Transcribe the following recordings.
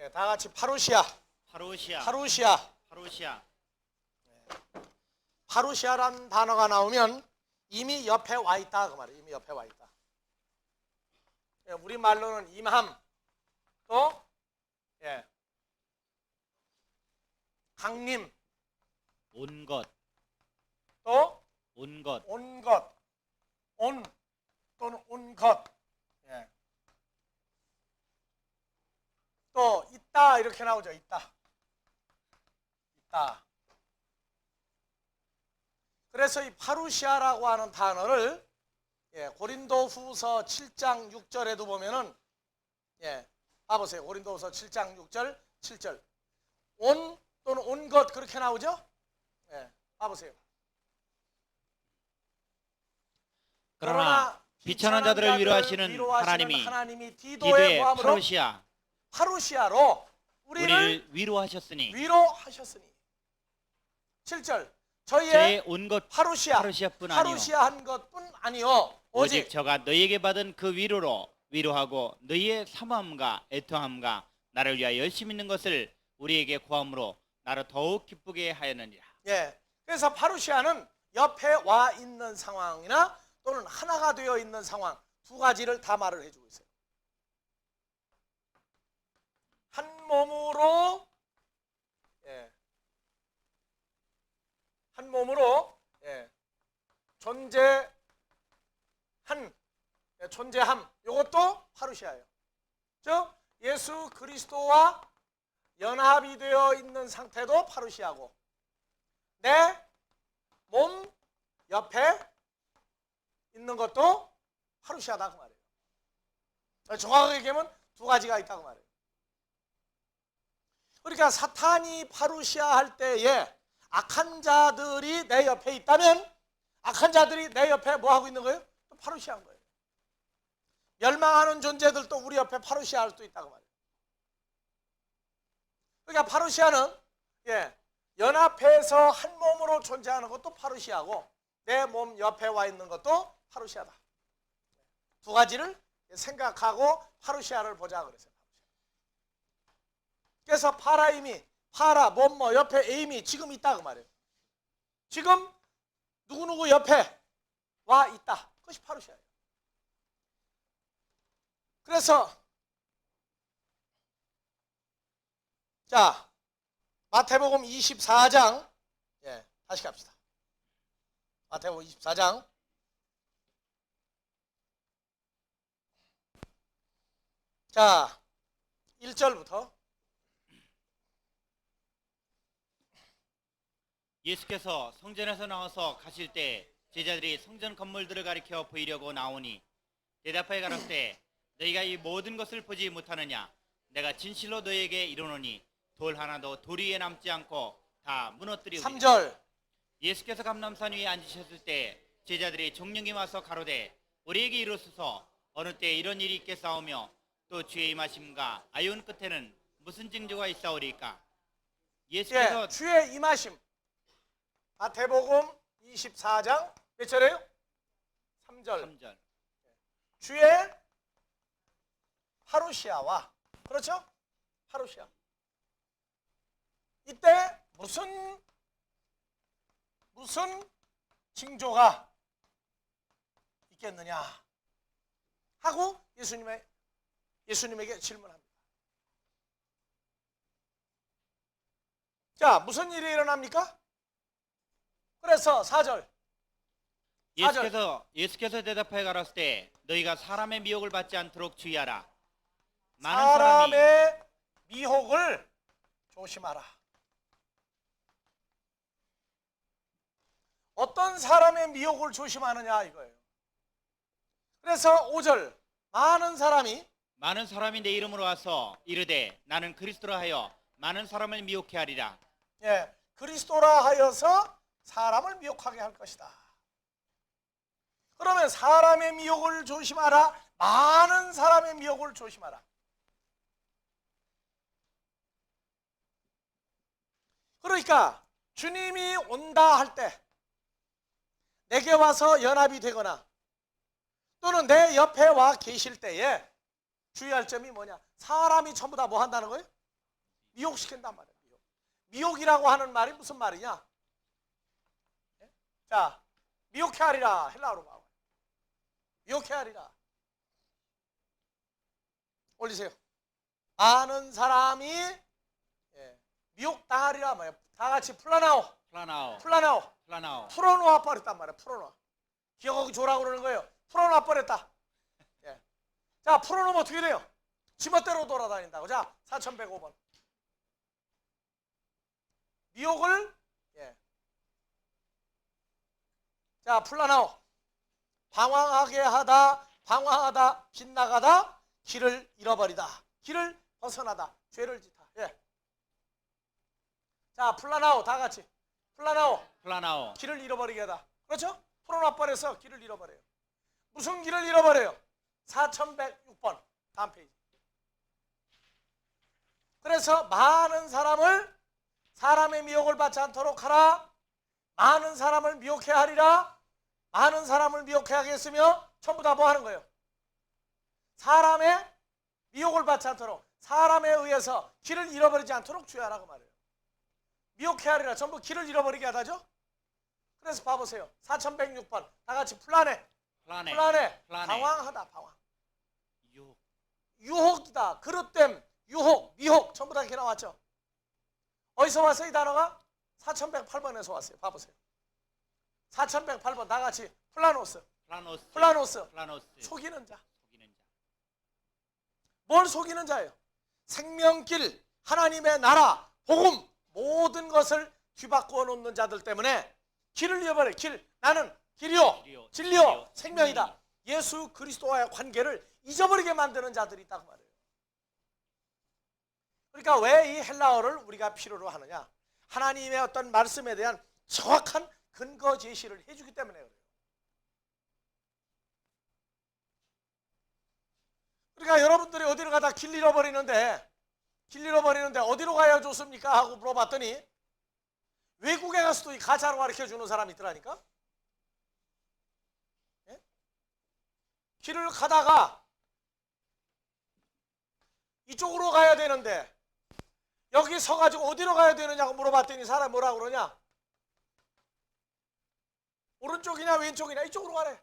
네, 다 같이 파루시아. 파루시아. 파루시아. 파루시아. 파루시아라는 단어가 나오면 이미 옆에 와 있다 그 말이에요. 이미 옆에 와 있다. 우리 말로는 임함, 또 강림, 온 것. 또 온 것. 온 것, 온 또는 온 것, 또 있다 이렇게 나오죠. 있다, 있다. 그래서 이 파루시아라고 하는 단어를 고린도후서 7장 6절에도 보면은 봐보세요. 고린도후서 7장 6절 7절 온 또는 온 것 그렇게 나오죠. 봐보세요. 그러나 비천한 자들을 위로하시는 하나님이 디도의 기도의 모함으로 파루시아로 우리를 위로하셨으니 위로하셨으니 7절 저희의 온 것 파루시아뿐 아니요 파루시아한 것뿐 아니요 오직 저가 너희에게 받은 그 위로로 위로하고 너희의 사모함과 애통함과 나를 위하여 열심히 있는 것을 우리에게 구함으로 나를 더욱 기쁘게 하였느니라. 그래서 파루시아는 옆에 와 있는 상황이나 또는 하나가 되어 있는 상황 두 가지를 다 말을 해주고 있어요. 한 몸으로 한 몸으로 존재함 이것도 파루시아예요. 즉 예수 그리스도와 연합이 되어 있는 상태도 파루시아고 내 몸 옆에 있는 것도 파루시아다 그 말이에요. 정확하게 얘기하면 두 가지가 있다고 말이에요. 그러니까 사탄이 파루시아 할 때에 악한 자들이 내 옆에 있다면 악한 자들이 내 옆에 뭐 하고 있는 거예요? 또 파루시아한 거예요. 멸망하는 존재들도 우리 옆에 파루시아 할 수도 있다고 말이에요. 그러니까 파루시아는 연합해서 한 몸으로 존재하는 것도 파루시아고 내 몸 옆에 와 있는 것도 파루시아다. 두 가지를 생각하고 파루시아를 보자 그랬어요. 그래서 파라 몸 옆에 에임이 지금 있다 그 말이에요. 지금 누구누구 옆에 와 있다. 그것이 파루시아예요. 그래서 자 마태복음 24장 다시 갑시다. 마태복음 24장 자 1절부터 예수께서 성전에서 나와서 가실 때 제자들이 성전 건물들을 가리켜 보이려고 나오니 대답하여 가라사대 너희가 이 모든 것을 보지 못하느냐 내가 진실로 너희에게 이르노니 돌 하나도 돌 위에 남지 않고 다 무너뜨리우리라. 3절 예수께서 감람산 위에 앉으셨을 때 제자들이 종령이 와서 가로되 우리에게 이르소서 어느 때 이런 일이 있겠사오며 또 주의 임하심과 아이온 끝에는 무슨 징조가 있사오리까. 예수께서 주의 임하심 마태복음 24장 몇 절이에요? 3절. 주의 파루시아와 그렇죠? 파루시아 이때 무슨 징조가 있겠느냐 하고 예수님에게 질문합니다. 자, 무슨 일이 일어납니까? 그래서 4절. 예수께서 대답하여 가라사대 너희가 사람의 미혹을 받지 않도록 주의하라. 사람의 미혹을 조심하라. 어떤 사람의 미혹을 조심하느냐 이거예요. 그래서 5절 많은 사람이 내 이름으로 와서 이르되 나는 그리스도라 하여 많은 사람을 미혹해 하리라. 그리스도라 하여서 사람을 미혹하게 할 것이다. 그러면 사람의 미혹을 조심하라. 많은 사람의 미혹을 조심하라. 그러니까 주님이 온다 할 때 내게 와서 연합이 되거나 또는 내 옆에 와 계실 때에 주의할 점이 뭐냐? 사람이 전부 다 뭐 한다는 거예요? 미혹시킨단 말이에요. 미혹이라고 하는 말이 무슨 말이냐? 자, 미혹해 하리라. 헬라어로 봐요. 미혹해 하리라. 올리세요. 많은 사람이 미혹당하리라 말이에요. 다 같이 플라나오. 플라나오. 플라나오. 플라나오. 풀어놓아 버렸단 말이에요. 풀어놓아. 기억하기 좋으라고 그러는 거예요. 풀어놓아 버렸다. 예. 자, 풀어놓으면 어떻게 돼요? 지멋대로 돌아다닌다고. 자, 4105번. 미혹을 자, 플라나오. 방황하게 하다, 방황하다, 빗나가다, 길을 잃어버리다. 길을 벗어나다. 죄를 짓다. 예. 자, 플라나오. 다 같이. 플라나오. 플라나오. 길을 잃어버리게 하다. 그렇죠? 풀어놔버려서 길을 잃어버려요. 무슨 길을 잃어버려요? 4106번. 다음 페이지. 그래서 많은 사람을 사람의 미혹을 받지 않도록 하라. 많은 사람을 미혹해 하리라. 많은 사람을 미혹해 하겠으며 전부 다 뭐 하는 거예요? 사람의 미혹을 받지 않도록 사람에 의해서 길을 잃어버리지 않도록 주의하라고 말해요. 미혹해 하리라. 전부 길을 잃어버리게 하다죠? 그래서 봐보세요. 4106번. 다 같이 플라네. 플라네. 방황하다. 방황. 유혹이다. 그릇됨. 유혹. 미혹. 전부 다 이렇게 나왔죠? 어디서 왔어요? 이 단어가? 4108번에서 왔어요. 봐보세요. 4108번. 다 같이 플라노스. 플라노스. 속이는 자. 뭘 속이는 자예요? 생명길, 하나님의 나라, 복음, 모든 것을 뒤바꾸어 놓는 자들 때문에 길을 잃어버려. 길. 나는 길이요, 진리요, 생명이다. 예수 그리스도와의 관계를 잊어버리게 만드는 자들이 있다고 말해요. 그러니까 왜 이 헬라어를 우리가 필요로 하느냐? 하나님의 어떤 말씀에 대한 정확한 근거 제시를 해주기 때문에 그래요. 그러니까 여러분들이 어디로 가다 길 잃어버리는데 어디로 가야 좋습니까? 하고 물어봤더니 외국에 가서도 이 가짜로 가르쳐주는 사람이 있더라니까. 예? 길을 가다가 이쪽으로 가야 되는데 여기 서가지고 어디로 가야 되느냐고 물어봤더니 사람이 뭐라 그러냐? 오른쪽이냐 왼쪽이냐 이쪽으로 가래.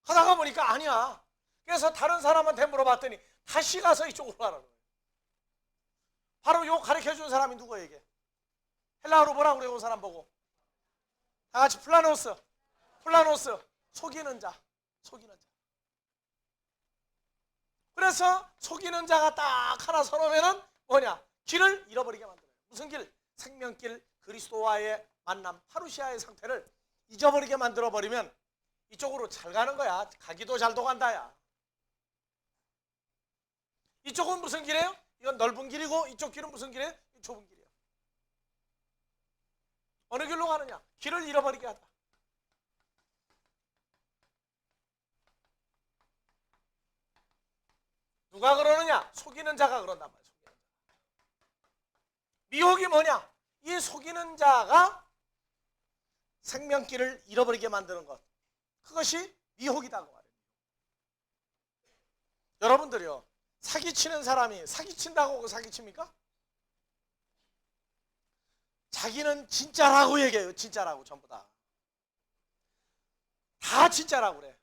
가다가 보니까 아니야. 그래서 다른 사람한테 물어봤더니 다시 가서 이쪽으로 가라는 거예요. 바로 요 가르쳐준 사람이 누구예요 이게? 헬라어로 뭐라고 그래요? 그 사람 보고. 다 같이 플라노스. 속이는 자. 그래서 속이는 자가 딱 하나 서놓으면은 뭐냐? 길을 잃어버리게 만들어요. 무슨 길? 생명길, 그리스도와의 만남, 파루시아의 상태를 잊어버리게 만들어버리면 이쪽으로 잘 가는 거야. 가기도 잘도 간다야. 이쪽은 무슨 길이에요? 이건 넓은 길이고 이쪽 길은 무슨 길이에요? 좁은 길이에요. 어느 길로 가느냐? 길을 잃어버리게 한다. 누가 그러느냐? 속이는 자가 그런단 말이에요. 속이는 자. 미혹이 뭐냐? 이 속이는 자가 생명길을 잃어버리게 만드는 것. 그것이 미혹이다고 말해요. 여러분들이요. 사기치는 사람이 사기친다고 사기칩니까? 자기는 진짜라고 얘기해요. 진짜라고 전부 다. 다 진짜라고 그래.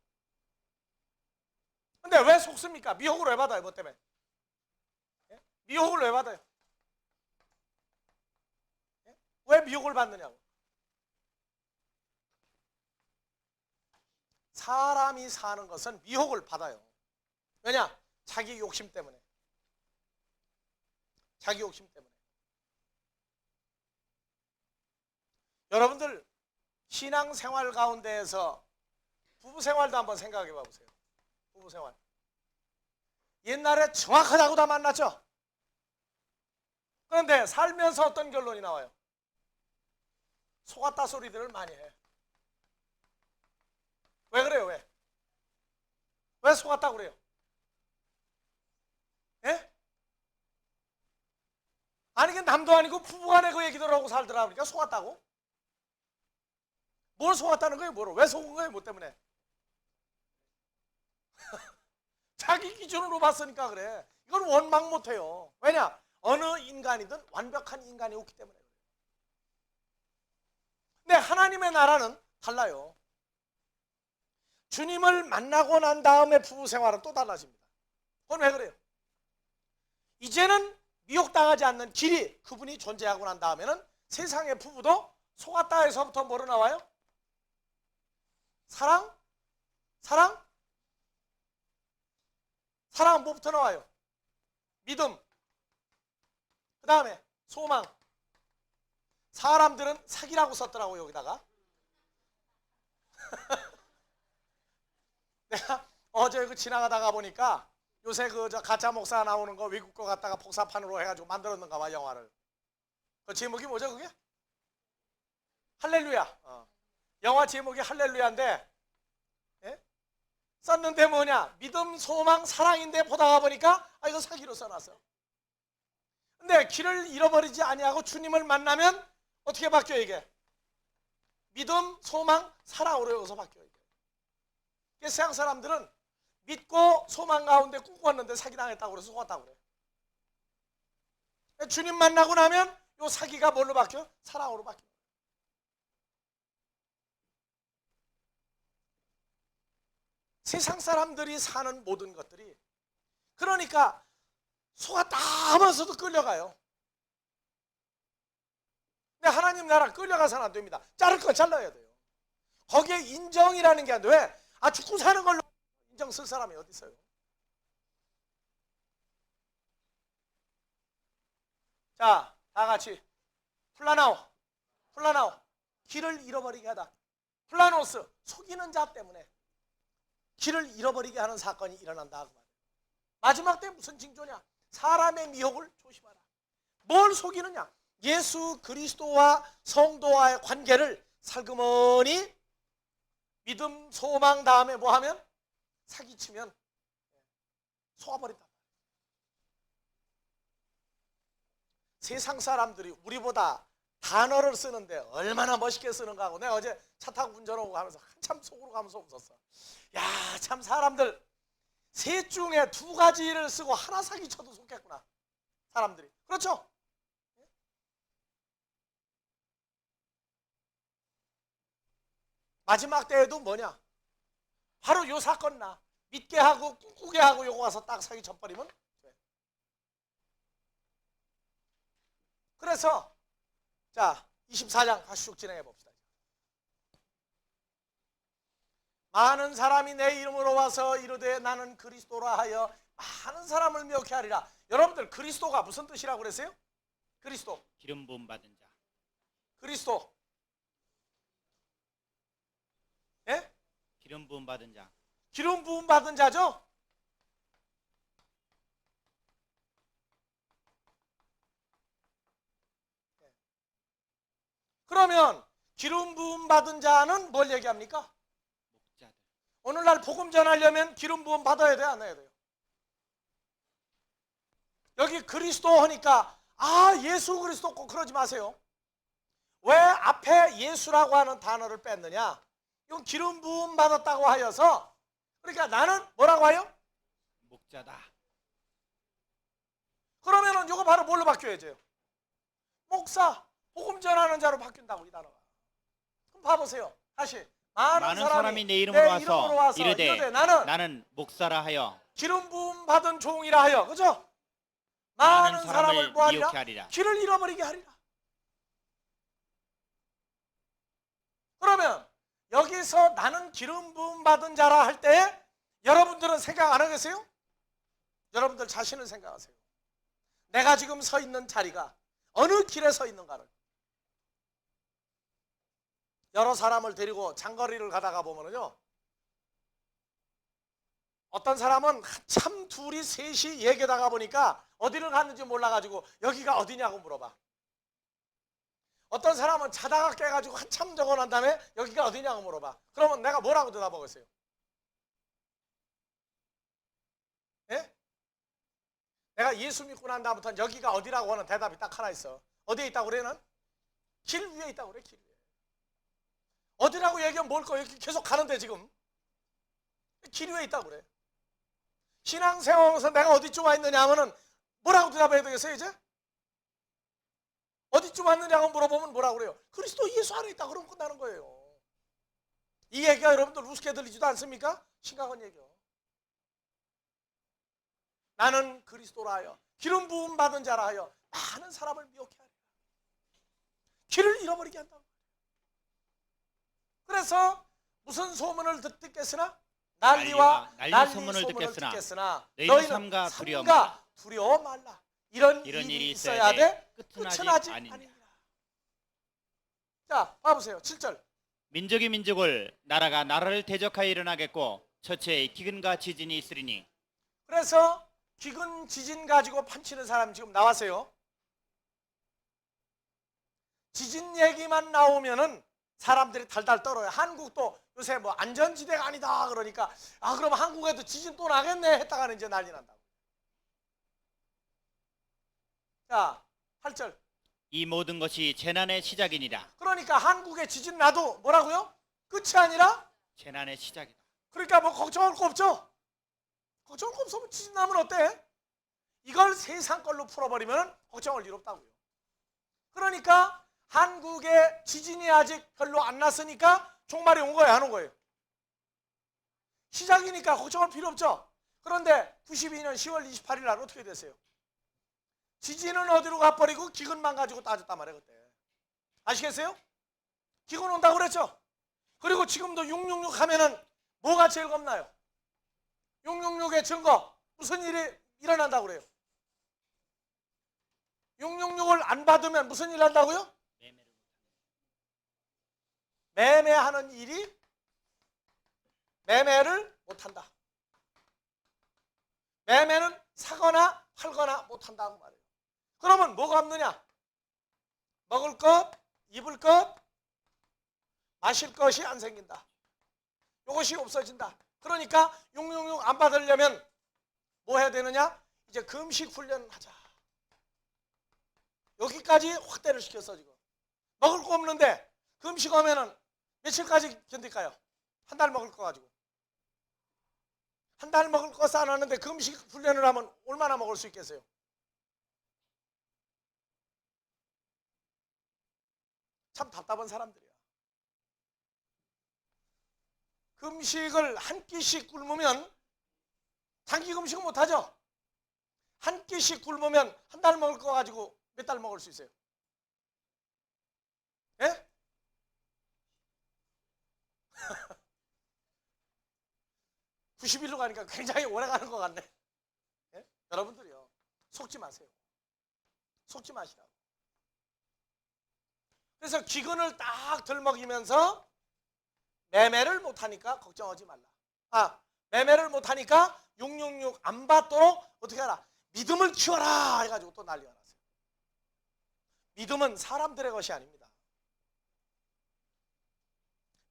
근데 왜 속습니까? 미혹을 왜 받아요? 뭐 때문에? 예? 미혹을 왜 받아요? 예? 왜 미혹을 받느냐고. 사람이 사는 것은 미혹을 받아요. 왜냐? 자기 욕심 때문에. 자기 욕심 때문에. 여러분들 신앙생활 가운데에서 부부생활도 한번 생각해 봐보세요. 부부생활. 옛날에 정확하다고 다 만났죠? 그런데 살면서 어떤 결론이 나와요? 속았다 소리들을 많이 해. 왜 그래요? 왜? 왜 속았다고 그래요? 예? 아니 그 남도 아니고 부부간에 그 얘기들 하고 살더라 그러니까 속았다고? 뭘 속았다는 거예요? 뭐를? 왜 속은 거예요? 뭐 때문에? 자기 기준으로 봤으니까 그래. 이건 원망 못해요. 왜냐? 어느 인간이든 완벽한 인간이 없기 때문에. 근데 하나님의 나라는 달라요. 주님을 만나고 난 다음에 부부 생활은 또 달라집니다. 그건 왜 그래요? 이제는 미혹당하지 않는 길이 그분이 존재하고 난 다음에는 세상의 부부도 속았다에서부터 뭐로 나와요? 사랑? 사랑? 사랑은 뭐부터 나와요? 믿음. 그 다음에 소망. 사람들은 사기라고 썼더라고요, 여기다가. 내가 어제 지나가다가 보니까 요새 저 가짜 목사 나오는 거 외국 거 갖다가 복사판으로 해가지고 만들었는가 봐, 영화를. 그 제목이 뭐죠, 그게? 할렐루야. 영화 제목이 할렐루야인데, 예? 썼는데 뭐냐? 믿음, 소망, 사랑인데 보다가 보니까 이거 사기로 써놨어. 근데 길을 잃어버리지 아니하고 주님을 만나면 어떻게 바뀌어요, 이게? 믿음, 소망, 사랑으로 여기서 바뀌어요, 이게. 세상 사람들은 믿고 소망 가운데 꿈꿨는데 사기당했다고 그래서 속았다고 그래요. 주님 만나고 나면 요 사기가 뭘로 바뀌어요? 사랑으로 바뀌어요. 세상 사람들이 사는 모든 것들이, 그러니까 속았다 하면서도 끌려가요. 근데 하나님 나라 끌려가서는 안 됩니다. 자를 건 잘라야 돼요. 거기에 인정이라는 게 안 돼. 왜? 죽고 사는 걸로 인정 쓸 사람이 어디 있어요? 자, 다 같이 플라나오, 플라나오. 길을 잃어버리게 하다. 플라노스, 속이는 자 때문에 길을 잃어버리게 하는 사건이 일어난다. 마지막 때 무슨 징조냐? 사람의 미혹을 조심하라. 뭘 속이느냐? 예수 그리스도와 성도와의 관계를 살그머니 믿음, 소망 다음에 뭐 하면? 사기치면 속아버린다. 세상 사람들이 우리보다 단어를 쓰는데 얼마나 멋있게 쓰는가 하고, 내가 어제 차 타고 운전하고 가면서 한참 속으로 가면서 웃었어. 야, 참 사람들 셋 중에 두 가지를 쓰고 하나 사기쳐도 속겠구나, 사람들이. 그렇죠? 마지막 때에도 뭐냐? 바로 요 사건 나 믿게 하고 꿈꾸게 하고 요거 와서 딱 사기 쳐버리면 돼. 그래서 자 24장 다시 쭉 진행해 봅시다. 많은 사람이 내 이름으로 와서 이르되 나는 그리스도라 하여 많은 사람을 미혹해 하리라. 여러분들 그리스도가 무슨 뜻이라고 그랬어요? 그리스도, 기름 부음 받은 자. 그리스도, 예? 기름 부음 받은 자. 기름 부음 받은 자죠? 그러면 기름 부음 받은 자는 뭘 얘기합니까? 목자들. 오늘날 복음 전하려면 기름 부음 받아야 돼, 안 해야 돼요? 여기 그리스도 하니까 예수 그리스도 꼭 그러지 마세요. 왜 앞에 예수라고 하는 단어를 뺐느냐? 이건 기름 부음 받았다고 하여서, 그러니까 나는 뭐라고 하여? 목자다. 그러면은 이거 바로 뭘로 바뀌어야죠? 목사, 복음 전하는 자로 바뀐다고, 이 단어가. 그럼 봐보세요. 다시 많은 사람이 내 이름으로 와서 이르되 나는 목사라 하여 기름 부음 받은 종이라 하여, 그죠? 많은 사람을 뭐하리라? 미혹해 하리라. 길을 잃어버리게 하리라. 그러면 여기서 나는 기름 부음 받은 자라 할 때 여러분들은 생각 안 하겠어요? 여러분들 자신을 생각하세요. 내가 지금 서 있는 자리가 어느 길에 서 있는가를. 여러 사람을 데리고 장거리를 가다가 보면요, 어떤 사람은 한참 둘이 셋이 얘기하다가 보니까 어디를 갔는지 몰라가지고 여기가 어디냐고 물어봐. 어떤 사람은 자다가 깨가지고 한참 적어난 다음에 여기가 어디냐고 물어봐. 그러면 내가 뭐라고 대답하겠어요? 예? 내가 예수 믿고 난 다음부터는 여기가 어디라고 하는 대답이 딱 하나 있어. 어디에 있다고 그래? 는 길 위에 있다고 그래, 길 위에. 어디라고 얘기하면 뭘 거예요? 계속 가는데 지금 길 위에 있다고 그래. 신앙생활에서 내가 어디쯤 와 있느냐 하면은 뭐라고 대답해야 되겠어요, 이제? 어디쯤 왔느냐고 물어보면 뭐라고 그래요? 그리스도 예수 안에 있다 그러면 끝나는 거예요. 이 얘기가 여러분들 우습게 들리지도 않습니까? 심각한 얘기요. 나는 그리스도라 하여 기름 부음 받은 자라 하여 많은 사람을 미혹해 하리라. 길을 잃어버리게 한다. 그래서 무슨 소문을 듣겠으나 난리와 난리 소문을 듣겠으나 너희는 삼가 두려워 말라. 이런 일이 있어야 돼. 끝은 아직 아니니라. 자, 봐보세요. 7절. 민족이 민족을, 나라가 나라를 대적하여 일어나겠고 처처에 기근과 지진이 있으리니. 그래서 기근 지진 가지고 판치는 사람 지금 나왔어요. 지진 얘기만 나오면은 사람들이 달달 떨어요. 한국도 요새 뭐 안전지대가 아니다 그러니까 그럼 한국에도 지진 또 나겠네 했다가는 이제 난리 난다고. 자, 8절. 이 모든 것이 재난의 시작이니라. 그러니까 한국에 지진 나도 뭐라고요? 끝이 아니라 재난의 시작이다. 그러니까 뭐 걱정할 거 없죠? 걱정할 거 없으면 지진 나면 어때? 이걸 세상 걸로 풀어버리면 걱정할 일 없다고요. 그러니까 한국에 지진이 아직 별로 안 났으니까 종말이 온 거예요, 안 온 거예요? 시작이니까 걱정할 필요 없죠? 그런데 92년 10월 28일 날 어떻게 됐어요? 지진은 어디로 가버리고 기근만 가지고 따졌단 말이에요, 그때. 아시겠어요? 기근 온다고 그랬죠? 그리고 지금도 666 하면은 뭐가 제일 겁나요? 666의 증거, 무슨 일이 일어난다고 그래요? 666을 안 받으면 무슨 일 한다고요? 매매하는 일이 매매를 못한다. 매매는 사거나 팔거나 못한다고 말해요. 그러면 뭐가 없느냐? 먹을 것, 입을 것, 마실 것이 안 생긴다. 이것이 없어진다. 그러니까 666 안 받으려면 뭐 해야 되느냐? 이제 금식 훈련하자. 여기까지 확대를 시켰어 지금. 먹을 거 없는데 금식하면은 며칠까지 견딜까요? 한 달 먹을 거 가지고. 한 달 먹을 거 쌓아놨는데 금식 훈련을 하면 얼마나 먹을 수 있겠어요? 참 답답한 사람들이야. 금식을 한 끼씩 굶으면 단기 금식은 못하죠? 한 끼씩 굶으면 한 달 먹을 거 가지고 몇 달 먹을 수 있어요? 예? (90일로) 가니까 굉장히 오래 가는 것 같네. 예? 여러분들이요, 속지 마세요. 속지 마시라고. 그래서 기근을 딱 들먹이면서 매매를 못하니까 걱정하지 말라. 매매를 못하니까 666 안 받도록 어떻게 하라? 믿음을 키워라 해가지고 또 난리가 났어요. 믿음은 사람들의 것이 아닙니다.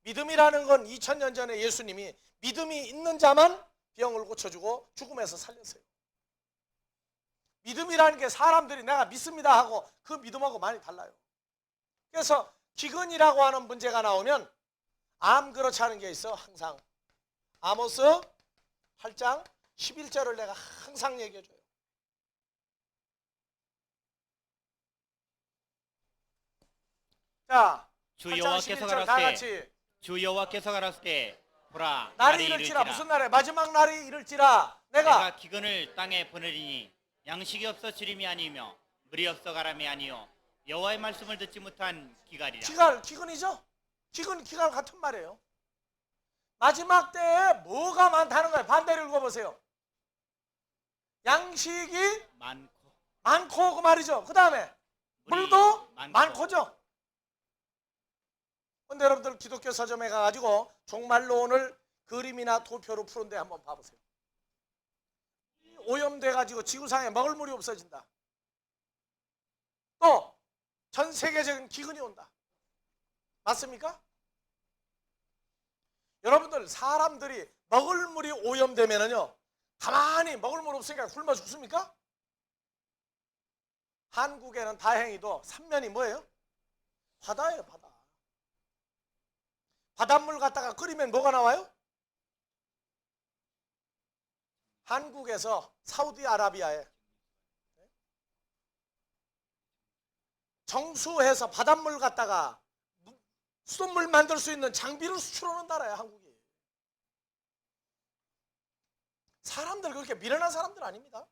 믿음이라는 건 2000년 전에 예수님이 믿음이 있는 자만 병을 고쳐주고 죽음에서 살렸어요. 믿음이라는 게 사람들이 내가 믿습니다 하고 그 믿음하고 많이 달라요. 그래서 기근이라고 하는 문제가 나오면 암 그렇지 않은 게 있어. 항상 아모스 8장 11절을 내가 항상 얘기해줘요. 자, 주 8장 여호와께서 11절 다 같이. 가라사대 주 여호와께서 가라사대 보라 날이 이를지라. 무슨 날에? 마지막 날이 이를지라. 내가 기근을 땅에 보내리니 양식이 없어 지림이 아니며 물이 없어 가람이 아니요 여호와의 말씀을 듣지 못한 기갈이라. 기근이죠? 기갈 같은 말이에요. 마지막 때에 뭐가 많다는 거예요? 반대를 읽어보세요. 양식이 많고 그 말이죠. 그 다음에 물도 많고죠. 근데 여러분들 기독교 서점에 가가지고 종말론을 그림이나 도표로 푸는데 한번 봐보세요. 오염돼가지고 지구상에 먹을 물이 없어진다. 또 전 세계적인 기근이 온다. 맞습니까? 여러분들 사람들이 먹을 물이 오염되면은요 가만히 먹을 물 없으니까 굶어 죽습니까? 한국에는 다행히도 삼면이 뭐예요? 바다예요, 바다. 바닷물 갖다가 끓이면 뭐가 나와요? 한국에서 사우디아라비아에 정수해서 바닷물 갖다가 수돗물 만들 수 있는 장비를 수출하는 나라야, 한국이. 사람들 그렇게 미련한 사람들 아닙니다.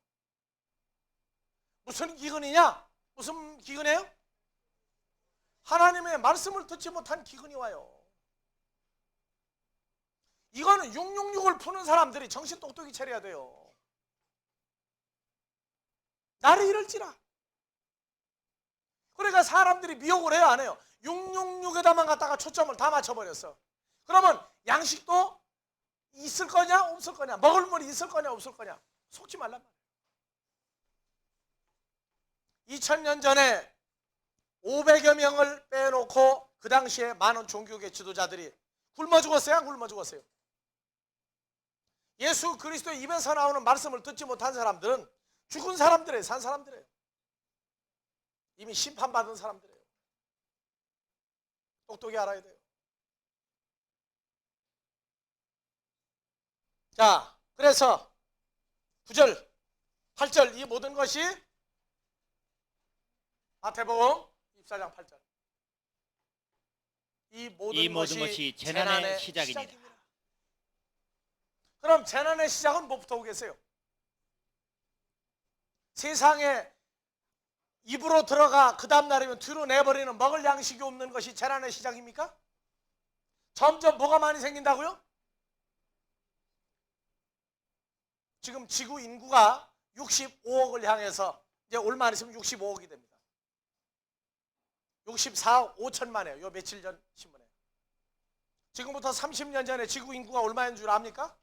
무슨 기근이냐? 무슨 기근이에요? 하나님의 말씀을 듣지 못한 기근이 와요. 이거는 666을 푸는 사람들이 정신 똑똑히 차려야 돼요. 나를 잃을지라. 그러니까 사람들이 미혹을 해요, 안 해요? 666에다만 갖다가 초점을 다 맞춰버렸어. 그러면 양식도 있을 거냐 없을 거냐, 먹을 물이 있을 거냐 없을 거냐, 속지 말란 말이에요. 2000년 전에 500여 명을 빼놓고 그 당시에 많은 종교계 지도자들이 굶어 죽었어요, 안 굶어 죽었어요? 예수 그리스도의 입에서 나오는 말씀을 듣지 못한 사람들은 죽은 사람들이에요, 산 사람들이에요. 이미 심판받은 사람들이에요. 똑똑히 알아야 돼요. 자, 그래서 9절, 8절 이 모든 것이 마태복음 24장 8절. 이 모든 것이 재난의 시작이니라. 그럼 재난의 시작은 뭐부터 오겠어요? 세상에 입으로 들어가 그 다음 날이면 뒤로 내버리는 먹을 양식이 없는 것이 재난의 시작입니까? 점점 뭐가 많이 생긴다고요? 지금 지구 인구가 65억을 향해서 이제 얼마 안 있으면 65억이 됩니다. 64억 5천만이에요. 요 며칠 전 신문에. 지금부터 30년 전에 지구 인구가 얼마인 줄 압니까?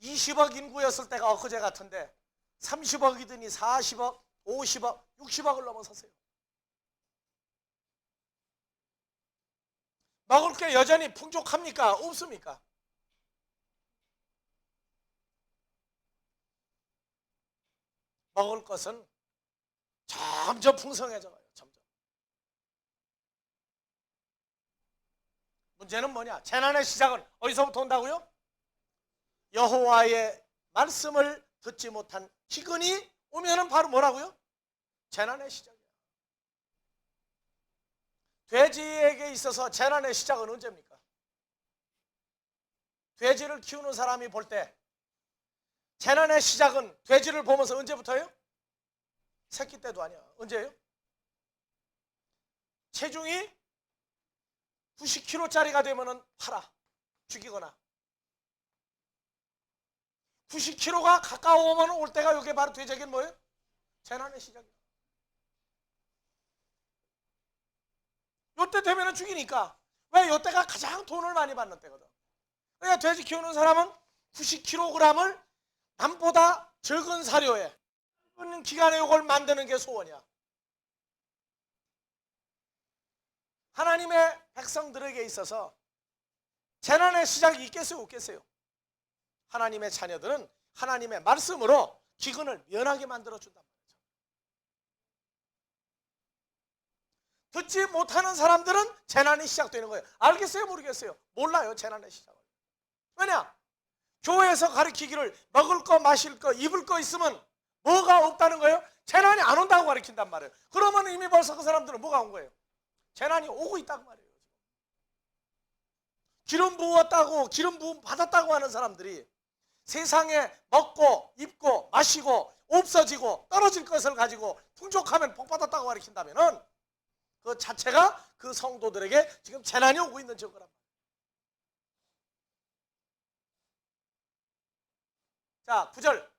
20억 인구였을 때가 엊그제 같은데 30억이더니 40억, 50억, 60억을 넘어섰어요. 먹을 게 여전히 풍족합니까? 없습니까? 먹을 것은 점점 풍성해져가요. 점점. 문제는 뭐냐? 재난의 시작은 어디서부터 온다고요? 여호와의 말씀을 듣지 못한 기근이 오면은 바로 뭐라고요? 재난의 시작이야. 돼지에게 있어서 재난의 시작은 언제입니까? 돼지를 키우는 사람이 볼 때 재난의 시작은 돼지를 보면서 언제부터예요? 새끼 때도 아니야. 언제예요? 체중이 90kg짜리가 되면은 팔아 죽이거나 90kg가 가까워오면 올 때가 이게 바로 돼지에게는 뭐예요? 재난의 시작이야. 요때 되면은 죽이니까. 왜? 요때가 가장 돈을 많이 받는 때거든. 그러니까 돼지 키우는 사람은 90kg을 남보다 적은 사료에 적은 기간에 이걸 만드는 게 소원이야. 하나님의 백성들에게 있어서 재난의 시작이 있겠어요, 없겠어요? 하나님의 자녀들은 하나님의 말씀으로 기근을 면하게 만들어준단 말이죠. 듣지 못하는 사람들은 재난이 시작되는 거예요. 알겠어요, 모르겠어요? 몰라요, 재난의 시작을. 왜냐? 교회에서 가르치기를 먹을 거, 마실 거, 입을 거 있으면 뭐가 없다는 거예요? 재난이 안 온다고 가르친단 말이에요. 그러면 이미 벌써 그 사람들은 뭐가 온 거예요? 재난이 오고 있다고 말이에요. 기름 부었다고, 기름 부음 받았다고 하는 사람들이 세상에 먹고 입고 마시고 없어지고 떨어질 것을 가지고 풍족하면 복 받았다고 가르친다면은 그 자체가 그 성도들에게 지금 재난이 오고 있는 증거란 말이에요. 자, 9절.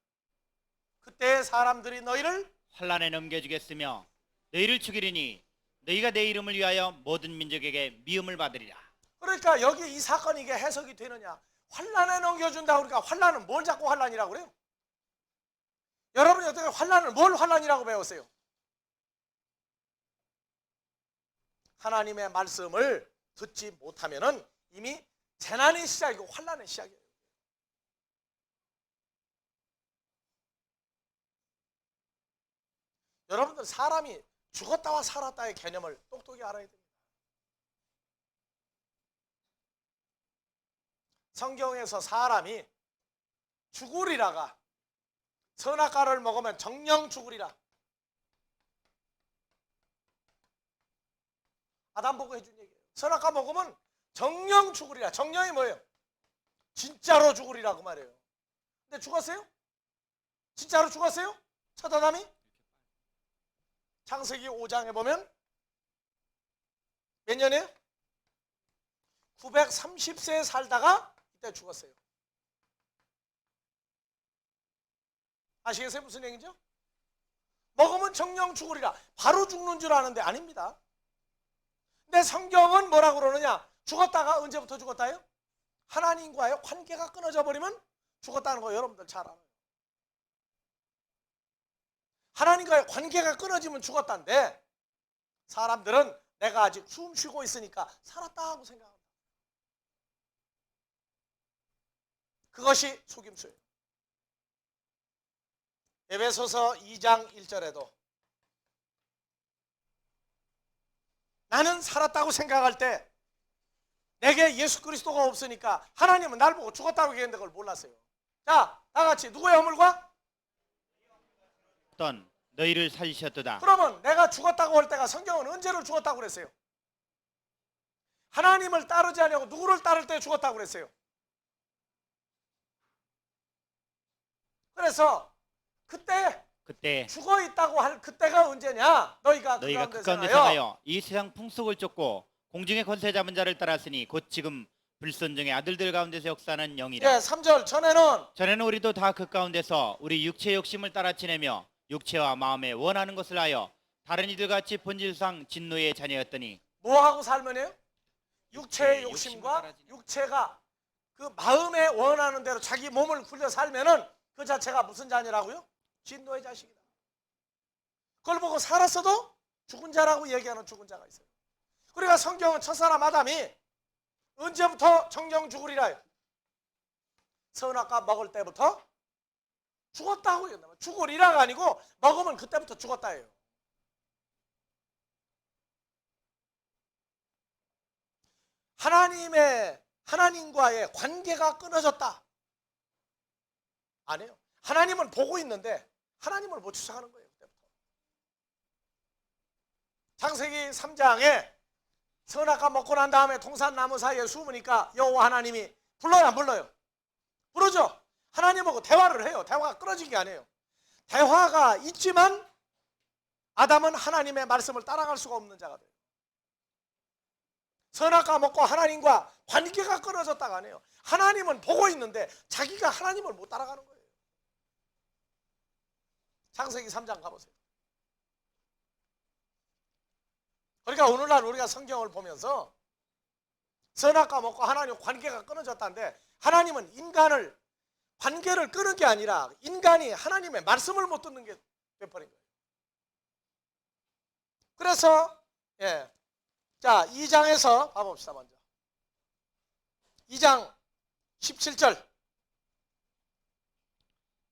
그때 사람들이 너희를 환란에 넘겨주겠으며 너희를 죽이리니 너희가 내 이름을 위하여 모든 민족에게 미움을 받으리라. 그러니까 여기 이 사건이 이게 해석이 되느냐? 환란에 넘겨준다. 그러니까 환란은 뭘 자꾸 환란이라고 그래요? 여러분이 어떻게 환란을 뭘 환란이라고 배웠어요? 하나님의 말씀을 듣지 못하면은 이미 재난의 시작이고 환란의 시작이에요. 여러분들 사람이 죽었다와 살았다의 개념을 똑똑히 알아야 됩니다. 성경에서 사람이 죽으리라가 선악과를 먹으면 정령 죽으리라. 아담 보고 해준 얘기예요. 선악과 먹으면 정령 죽으리라. 정령이 뭐예요? 진짜로 죽으리라고 말해요. 근데 죽었어요? 진짜로 죽었어요? 첫 아담이? 창세기 5장에 보면 몇 년이에요? 930세 살다가 이때 죽었어요. 아시겠어요? 무슨 얘기죠? 먹으면 정령 죽으리라. 바로 죽는 줄 아는데 아닙니다. 근데 성경은 뭐라고 그러느냐? 죽었다가 언제부터 죽었다요? 하나님과의 관계가 끊어져 버리면 죽었다는 거 여러분들 잘 알아요. 하나님과의 관계가 끊어지면 죽었다는데 사람들은 내가 아직 숨 쉬고 있으니까 살았다 하고 생각합니다. 그것이 속임수예요. 에베소서 2장 1절에도 나는 살았다고 생각할 때 내게 예수 그리스도가 없으니까 하나님은 날 보고 죽었다고 얘기했는데 그걸 몰랐어요. 자, 다같이 누구의 허물과? 어떤 너희를 살리셨도다. 그러면 내가 죽었다고 할 때가 성경은 언제를 죽었다고 그랬어요? 하나님을 따르지 아니하고 누구를 따를 때 죽었다고 그랬어요? 그래서 그때 죽어 있다고 할 그때가 언제냐? 너희가 그 그 가운데서 가운데 생하여 이 세상 풍속을 쫓고 공중의 권세 잡은 자를 따랐으니 곧 지금 불순종의 아들들 가운데서 역사하는 영이라. 예, 3절 전에는 우리도 다 그 가운데서 우리 육체의 욕심을 따라 지내며 육체와 마음에 원하는 것을 하여 다른 이들 같이 본질상 진노의 자녀였더니 뭐하고 살면요? 육체의 욕심을 욕심과 따라지네. 육체가 그 마음에 원하는 대로 자기 몸을 굴려 살면은 그 자체가 무슨 자녀라고요? 진노의 자식이다. 그걸 보고 살았어도 죽은 자라고 얘기하는 죽은 자가 있어요. 그러니까 성경은 첫사람 아담이 언제부터 정령 죽으리라요? 선악과 먹을 때부터 죽었다고 얘기한다. 죽으리라가 아니고 먹으면 그때부터 죽었다예요. 하나님과의 관계가 끊어졌다. 아니에요. 하나님은 보고 있는데 하나님을 못 쫓아가는 거예요. 그때부터. 창세기 3장에 선악과 먹고 난 다음에 동산나무 사이에 숨으니까 여호와 하나님이 불러요, 안 불러요? 부르죠. 하나님하고 대화를 해요. 대화가 끊어진 게 아니에요. 대화가 있지만 아담은 하나님의 말씀을 따라갈 수가 없는 자가 돼요. 선악과 먹고 하나님과 관계가 끊어졌다가 아니에요. 하나님은 보고 있는데 자기가 하나님을 못 따라가는 거예요. 창세기 3장 가보세요. 그러니까 오늘날 우리가 성경을 보면서 선악과 먹고 하나님과 관계가 끊어졌다는데 하나님은 인간을 관계를 끊은 게 아니라 인간이 하나님의 말씀을 못 듣는 게 돼버린 거예요. 그래서 자 2장에서 봐봅시다. 먼저 2장 17절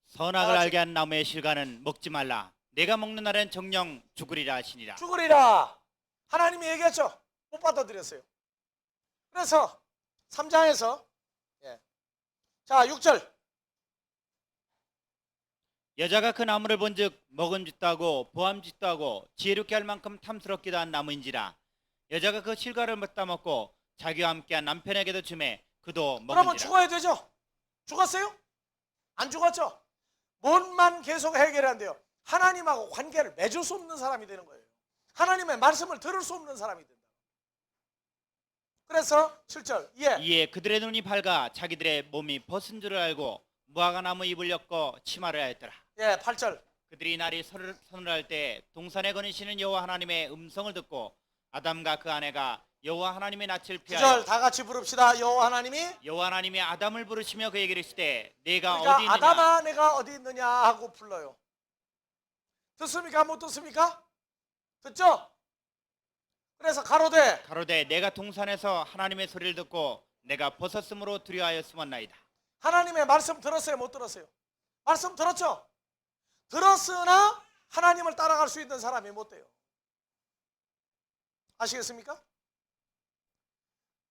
선악을 알게 한 나무의 실과는 먹지 말라. 내가 먹는 날엔 정령 죽으리라 하시니라. 죽으리라 하나님이 얘기했죠. 못 받아들였어요. 그래서 3장에서 자 6절 여자가 그 나무를 본즉 먹음직도 하고 보암직도 하고 지혜롭게 할 만큼 탐스럽기도 한 나무인지라. 여자가 그 실과를 먹다 먹고 자기와 함께한 남편에게도 주매 그도 그러면 먹은지라. 죽어야 되죠. 죽었어요? 안 죽었죠. 뭔만 계속 해결한대요. 하나님하고 관계를 맺을 수 없는 사람이 되는 거예요. 하나님의 말씀을 들을 수 없는 사람이 된다. 그래서 7절 이에 그들의 눈이 밝아 자기들의 몸이 벗은 줄을 알고 무화과 나무 잎을 엮어 치마를 하였더라. 8절 그들이 날이 서늘할 때 동산에 거니시는 여호와 하나님의 음성을 듣고 아담과 그 아내가 여호와 하나님의 낯을 피하여 9절 다 같이 부릅시다. 여호와 하나님이 아담을 부르시며 그에게 이르시되 내가 그러니까 어디 있느냐. 아담아 내가 어디 있느냐 하고 불러요. 듣습니까? 못 듣습니까? 듣죠? 그래서 가로되 내가 동산에서 하나님의 소리를 듣고 내가 벗었으므로 두려워하여 숨었나이다. 하나님의 말씀 들었어요? 못 들었어요? 말씀 들었죠? 들었으나 하나님을 따라갈 수 있는 사람이 못 돼요. 아시겠습니까?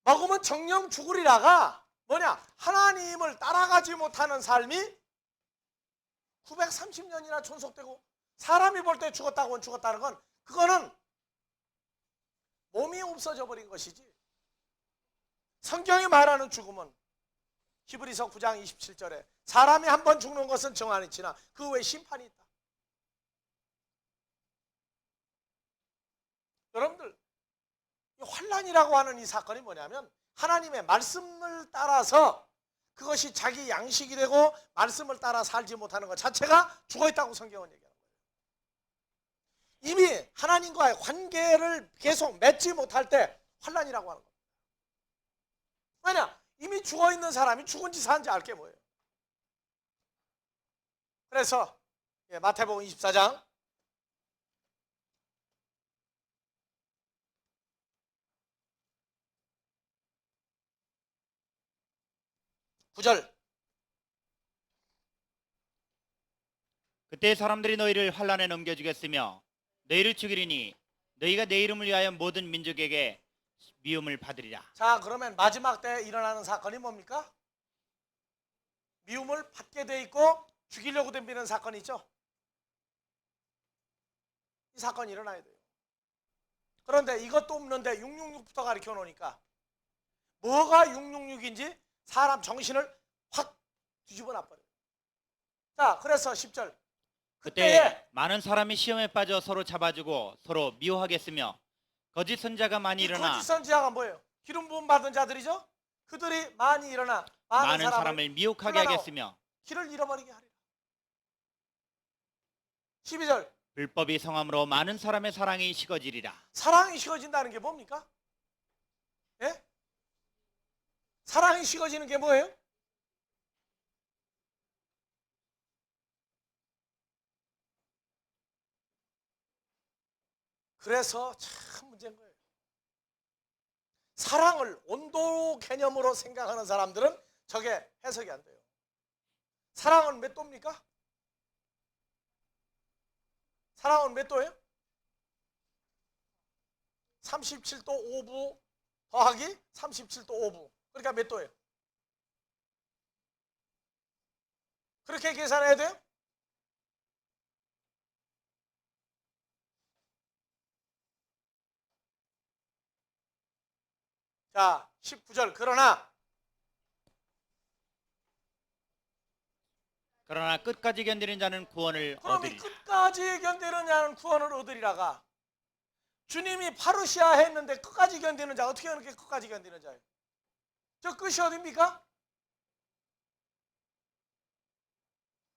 먹으면 정령 죽으리라가 뭐냐? 하나님을 따라가지 못하는 삶이 930년이나 존속되고 사람이 볼 때 죽었다고는 죽었다는 건 그거는 몸이 없어져 버린 것이지. 성경이 말하는 죽음은 히브리서 9장 27절에 사람이 한 번 죽는 것은 정한이 지나 그 후에 심판이 있다. 여러분들, 환란이라고 하는 이 사건이 뭐냐면 하나님의 말씀을 따라서 그것이 자기 양식이 되고 말씀을 따라 살지 못하는 것 자체가 죽어있다고 성경은 얘기하는 거예요. 이미 하나님과의 관계를 계속 맺지 못할 때 환란이라고 하는 겁니다. 왜냐? 이미 죽어있는 사람이 죽은지 사는지 알 게 뭐예요? 그래서 마태복음 24장 9절. 그때 사람들이 너희를 환란에 넘겨주겠으며 너희를 죽이리니 너희가 내 이름을 위하여 모든 민족에게 미움을 받으리라. 자, 그러면 마지막 때 일어나는 사건이 뭡니까? 미움을 받게 돼 있고 죽이려고 덤비는 사건이 있죠. 이 사건이 일어나야 돼요. 그런데 이것도 없는데 666부터 가르쳐 놓으니까 뭐가 666인지 사람 정신을 확 뒤집어 놔버려요. 자, 그래서 10절. 그때 많은 사람이 시험에 빠져 서로 잡아주고 서로 미워하겠으며 거짓 선자가 많이 이 일어나 거짓 선지자가 뭐예요? 기름 부음 받은 자들이죠. 그들이 많이 일어나 많은 사람을 미혹하게 하겠으며 길을 잃어버리게 하리라. 12절. 불법이 성함으로 많은 사람의 사랑이 식어지리라. 사랑이 식어진다는 게 뭡니까? 예? 사랑이 식어지는 게 뭐예요? 그래서 참 문제인 거예요. 사랑을 온도 개념으로 생각하는 사람들은 저게 해석이 안 돼요. 사랑은 몇 도입니까? 사랑은 몇 도예요? 37도 5부 더하기 37도 5부. 그러니까 몇 도예요? 그렇게 계산해야 돼요? 자, 19절. 그러나 끝까지 견디는 자는 구원을 그럼 이 얻으리라. 끝까지 견디는 자는 구원을 얻으리라가 주님이 파루시아 했는데 끝까지 견디는 자 어떻게 그렇게 끝까지 견디는 자예요? 저 끝이 어딥니까?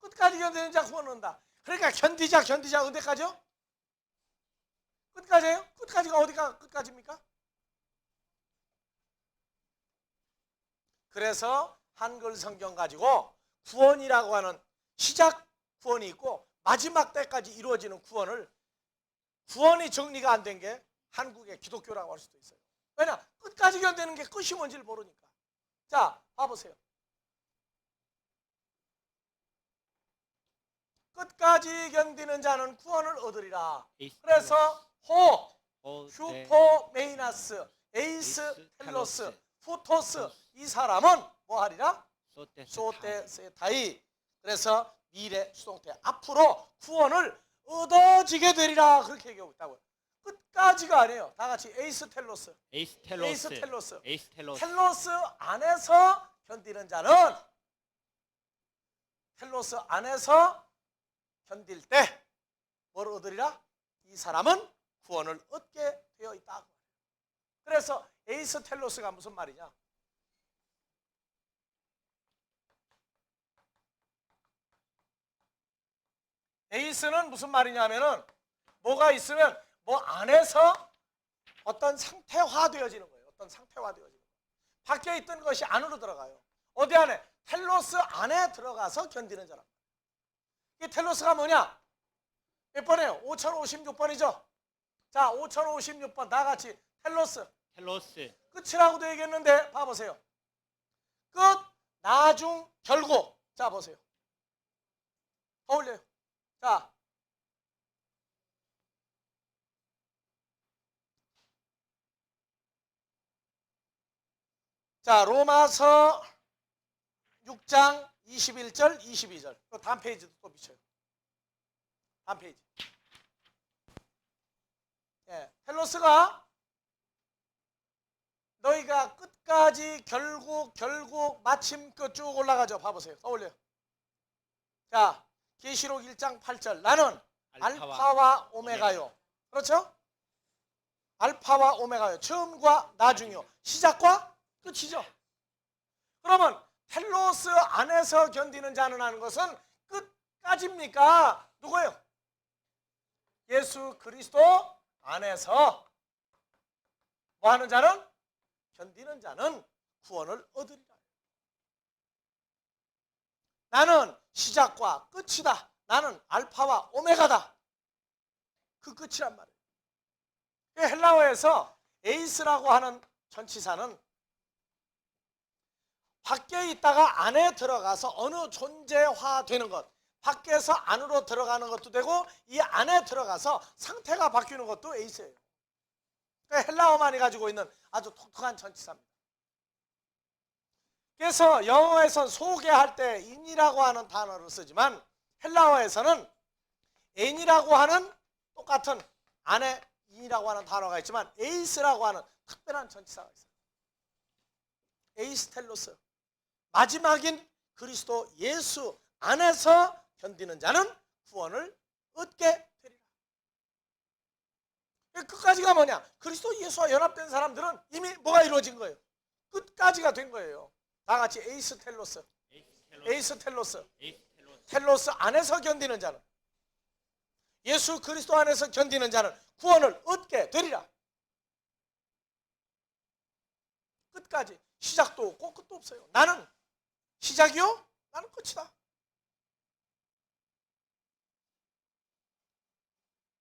끝까지 견디는 자 구원 얻는다. 그러니까 견디자 언제까지요? 끝까지예요? 끝까지가 어디가 끝까지입니까? 그래서 한글 성경 가지고 구원이라고 하는 시작 구원이 있고 마지막 때까지 이루어지는 구원이 정리가 안 된 게 한국의 기독교라고 할 수도 있어요. 왜냐? 끝까지 견디는 게 끝이 뭔지를 모르니까. 자, 봐보세요. 끝까지 견디는 자는 구원을 얻으리라. 그래서 슈퍼메이나스, 에이스 텔로스, 후토스 이 사람은 뭐 하리라? 소테세타이. 그래서 미래 수동태 앞으로 구원을 얻어지게 되리라 그렇게 얘기하고 있다고요. 끝까지가 아니에요. 다 같이 에이스 텔로스. 텔로스 안에서 견디는 자는 텔로스 안에서 견딜 때 뭘 얻으리라? 이 사람은 구원을 얻게 되어 있다. 그래서 에이스 텔로스가 무슨 말이냐? 에이스는 무슨 말이냐면은 뭐가 있으면 뭐 안에서 어떤 상태화되어지는 거예요. 어떤 상태화되어지는 거예요. 밖에 있던 것이 안으로 들어가요. 어디 안에? 텔로스 안에 들어가서 견디는 사람. 이 텔로스가 뭐냐? 몇 번이에요? 5056번이죠. 자, 5056번 다 같이 텔로스. 끝이라고 되어 있겠는데 봐보세요. 끝, 나중, 결국. 자, 보세요. 더 올려요. 자, 로마서 6장 21절, 22절. 또 다음 페이지도 또 비춰요. 다음 페이지. 텔로스가 너희가 끝까지 결국 마침 끝 쭉 올라가죠. 봐보세요. 떠올려요. 자, 계시록 1장 8절. 나는 알파와 오메가요. 그렇죠? 알파와 오메가요. 처음과 나중이요. 시작과 끝이죠. 그러면 텔로스 안에서 견디는 자는 하는 것은 끝까지입니까? 누구예요? 예수 그리스도 안에서 뭐하는 자는? 견디는 자는 구원을 얻으리라. 나는 시작과 끝이다. 나는 알파와 오메가다. 그 끝이란 말이에요. 헬라어에서 에이스라고 하는 전치사는 밖에 있다가 안에 들어가서 어느 존재화되는 것, 밖에서 안으로 들어가는 것도 되고 이 안에 들어가서 상태가 바뀌는 것도 에이스예요. 그러니까 헬라어만이 가지고 있는 아주 독특한 전치사입니다. 그래서 영어에서는 소개할 때 in이라고 하는 단어를 쓰지만 헬라어에서는 n이라고 하는 똑같은 안에 in이라고 하는 단어가 있지만 에이스라고 하는 특별한 전치사가 있어요. 에이스텔로스. 마지막인 그리스도 예수 안에서 견디는 자는 구원을 얻게 되리라. 끝까지가 뭐냐? 그리스도 예수와 연합된 사람들은 이미 뭐가 이루어진 거예요? 끝까지가 된 거예요. 다 같이 에이스텔로스. 에이스텔로스. 텔로스 안에서 견디는 자는, 예수 그리스도 안에서 견디는 자는 구원을 얻게 되리라. 끝까지. 시작도 없고 끝도 없어요. 나는 시작이요? 나는 끝이다.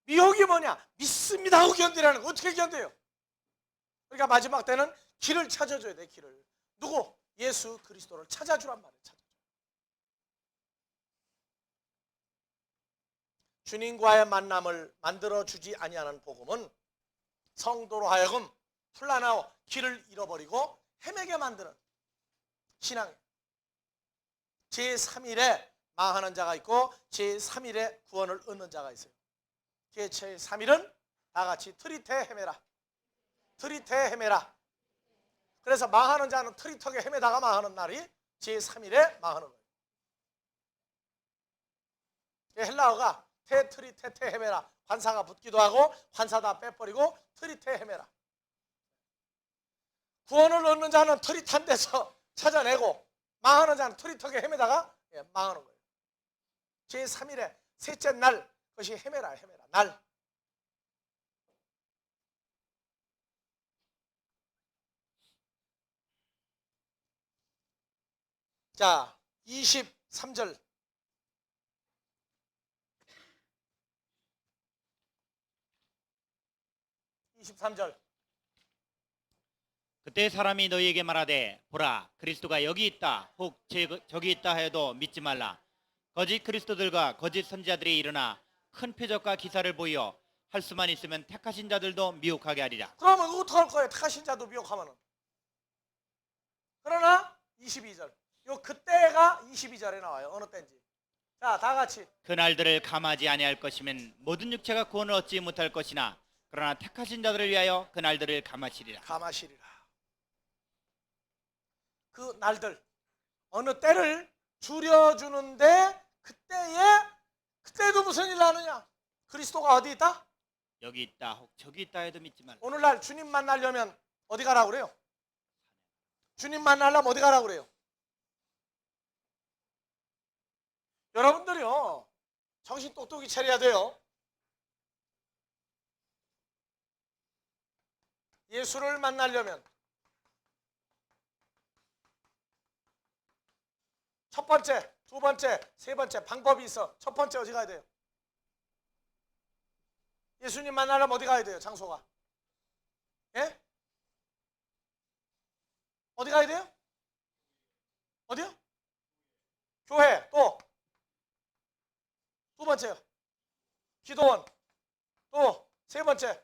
미혹이 뭐냐? 믿습니다 하고 견디라는 거. 어떻게 견뎌요? 그러니까 마지막 때는 길을 찾아줘야 돼. 길을. 누구? 예수 그리스도를 찾아주란 말이에요. 찾아줘. 주님과의 만남을 만들어주지 아니하는 복음은 성도로 하여금 혼란하고 길을 잃어버리고 헤매게 만드는 신앙이에요. 제3일에 망하는 자가 있고 제3일에 구원을 얻는 자가 있어요. 제3일은 다 같이 트리테 헤매라. 트리테 헤매라. 그래서 망하는 자는 트리턱에 헤매다가 망하는 날이 제3일에 망하는 거예요. 헬라어가 테트리테테 헤매라. 환사가 붙기도 하고 환사 다 빼버리고 트리테 헤매라. 구원을 얻는 자는 트릿한 데서 찾아내고 망하는 자는 트리턱에 헤매다가 망하는 거예요. 제3일에 셋째 날, 그것이 헤매라. 헤매라. 날. 자, 23절. 그때 사람이 너희에게 말하되 보라 그리스도가 여기 있다 혹 저기 있다 해도 믿지 말라. 거짓 그리스도들과 거짓 선지자들이 일어나 큰 표적과 기사를 보여 할 수만 있으면 택하신 자들도 미혹하게 하리라. 그러면 어떡할 거예요? 택하신 자도 미혹하면은. 그러나 22절. 요 그때가 22절에 나와요. 어느 때인지. 자, 다 같이. 그 날들을 감하지 아니할 것이면 모든 육체가 구원을 얻지 못할 것이나 그러나 택하신 자들을 위하여 그 날들을 감하시리라. 감하시리라. 그 날들, 어느 때를 줄여주는데 그때도 무슨 일 나느냐? 그리스도가 어디 있다? 여기 있다 혹 저기 있다 해도 믿지 말라. 오늘날 주님 만나려면 어디 가라고 그래요? 주님 만나려면 어디 가라고 그래요? 여러분들이요, 정신 똑똑히 차려야 돼요. 예수를 만나려면 첫 번째, 두 번째, 세 번째 방법이 있어. 첫 번째 어디 가야 돼요? 예수님 만나려면 어디 가야 돼요? 장소가. 예? 어디 가야 돼요? 어디요? 교회. 또 두 번째요. 기도원. 또 세 번째